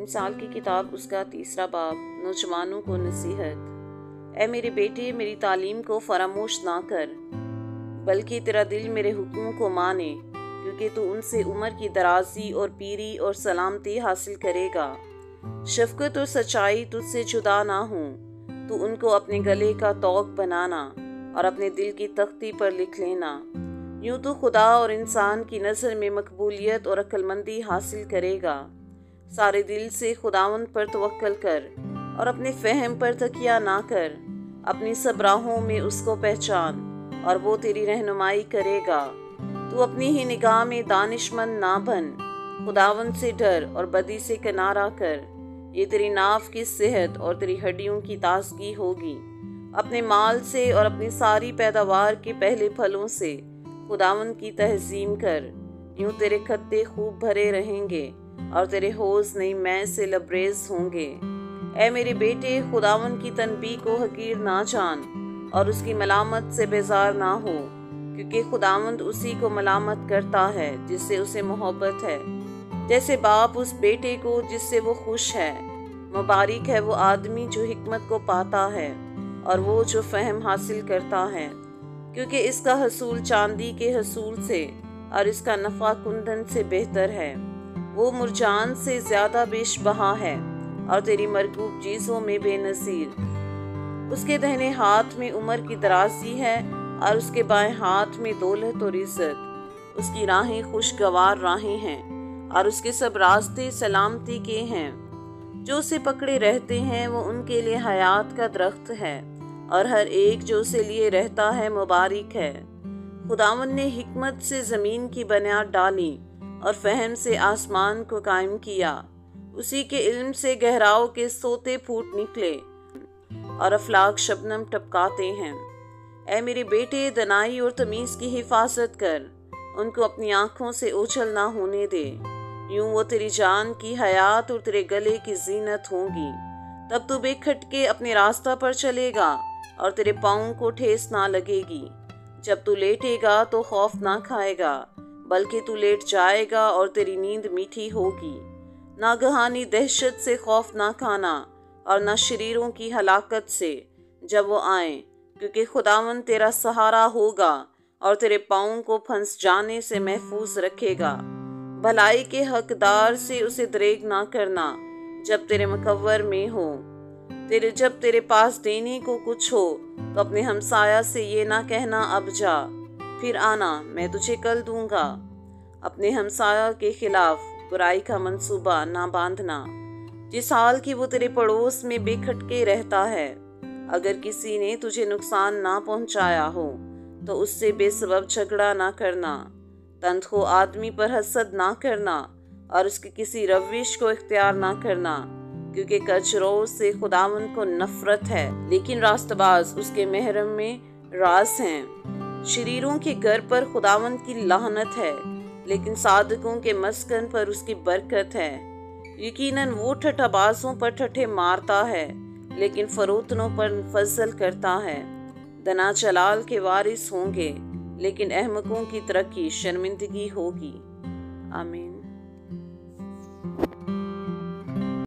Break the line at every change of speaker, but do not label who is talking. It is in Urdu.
مثال کی کتاب اس کا 3 باب نوجوانوں کو نصیحت۔ اے میرے بیٹے، میری تعلیم کو فراموش نہ کر، بلکہ تیرا دل میرے حکموں کو مانے، کیونکہ تو ان سے عمر کی درازی اور پیری اور سلامتی حاصل کرے گا۔ شفقت اور سچائی تجھ سے جدا نہ ہوں، تو ان کو اپنے گلے کا طوق بنانا اور اپنے دل کی تختی پر لکھ لینا۔ یوں تو خدا اور انسان کی نظر میں مقبولیت اور عقل مندی حاصل کرے گا۔ سارے دل سے خداوند پر توکل کر اور اپنے فہم پر تکیہ نہ کر۔ اپنی سب راہوں میں اس کو پہچان اور وہ تیری رہنمائی کرے گا۔ تو اپنی ہی نگاہ میں دانش مند نہ بن، خداوند سے ڈر اور بدی سے کنارہ کر۔ یہ تیری ناف کی صحت اور تیری ہڈیوں کی تازگی ہوگی۔ اپنے مال سے اور اپنی ساری پیداوار کے پہلے پھلوں سے خداوند کی تہظیم کر۔ یوں تیرے کھتے خوب بھرے رہیں گے اور تیرے حوض نئی مے سے لبریز ہوں گے۔ اے میرے بیٹے، خداوند کی تنبیہ کو حقیر نہ جان اور اس کی ملامت سے بیزار نہ ہو، کیونکہ خداوند اسی کو ملامت کرتا ہے جس سے اسے محبت ہے، جیسے باپ اس بیٹے کو جس سے وہ خوش ہے۔ مبارک ہے وہ آدمی جو حکمت کو پاتا ہے اور وہ جو فہم حاصل کرتا ہے، کیونکہ اس کا حصول چاندی کے حصول سے اور اس کا نفع کندن سے بہتر ہے۔ وہ مرجان سے زیادہ بیش بہا ہے اور تیری مرغوب چیزوں میں بے نظیر۔ اس کے دہنے ہاتھ میں عمر کی درازی ہے اور اس کے بائیں ہاتھ میں دولت اور عزت۔ اس کی راہیں خوشگوار راہیں ہیں اور اس کے سب راستے سلامتی کے ہیں۔ جو اسے پکڑے رہتے ہیں وہ ان کے لیے حیات کا درخت ہے، اور ہر ایک جو اسے لیے رہتا ہے مبارک ہے۔ خداوند نے حکمت سے زمین کی بنیاد ڈالی اور فہم سے آسمان کو قائم کیا۔ اسی کے علم سے گہراؤں کے سوتے پھوٹ نکلے اور افلاک شبنم ٹپکاتے ہیں۔ اے میرے بیٹے، دنائی اور تمیز کی حفاظت کر، ان کو اپنی آنکھوں سے اوجھل نہ ہونے دے۔ یوں وہ تیری جان کی حیات اور تیرے گلے کی زینت ہوں گی۔ تب تو بے کھٹکے اپنے راستہ پر چلے گا اور تیرے پاؤں کو ٹھیس نہ لگے گی۔ جب تو لیٹے گا تو خوف نہ کھائے گا، بلکہ تو لیٹ جائے گا اور تیری نیند میٹھی ہوگی۔ ناگہانی دہشت سے خوف نہ کھانا اور نہ شریروں کی ہلاکت سے جب وہ آئیں، کیونکہ خداوند تیرا سہارا ہوگا اور تیرے پاؤں کو پھنس جانے سے محفوظ رکھے گا۔ بھلائی کے حقدار سے اسے دریغ نہ کرنا جب تیرے مقور میں ہو۔ جب تیرے پاس دینے کو کچھ ہو تو اپنے ہمسایہ سے یہ نہ کہنا اب جا، پھر آنا میں تجھے کل دوں گا۔ اپنے ہمسایہ کے خلاف برائی کا منصوبہ نہ باندھنا، جس حال کی وہ تیرے پڑوس میں بے کھٹکے رہتا ہے۔ اگر کسی نے تجھے نقصان نہ پہنچایا ہو تو اس سے بے سبب جھگڑا نہ کرنا۔ تنخو آدمی پر حسد نہ کرنا اور اس کی کسی روش کو اختیار نہ کرنا، کیونکہ کجرو سے خداوند کو نفرت ہے، لیکن راست باز اس کے محرم میں راز ہیں۔ شریروں کے گھر پر خداوند کی لعنت ہے، لیکن صادقوں کے مسکن پر اس کی برکت ہے۔ یقیناً وہ ٹھٹھا بازوں پر ٹھٹھے مارتا ہے، لیکن فروتنوں پر فضل کرتا ہے۔ دنا جلال کے وارث ہوں گے، لیکن احمقوں کی ترقی شرمندگی ہوگی۔ آمین۔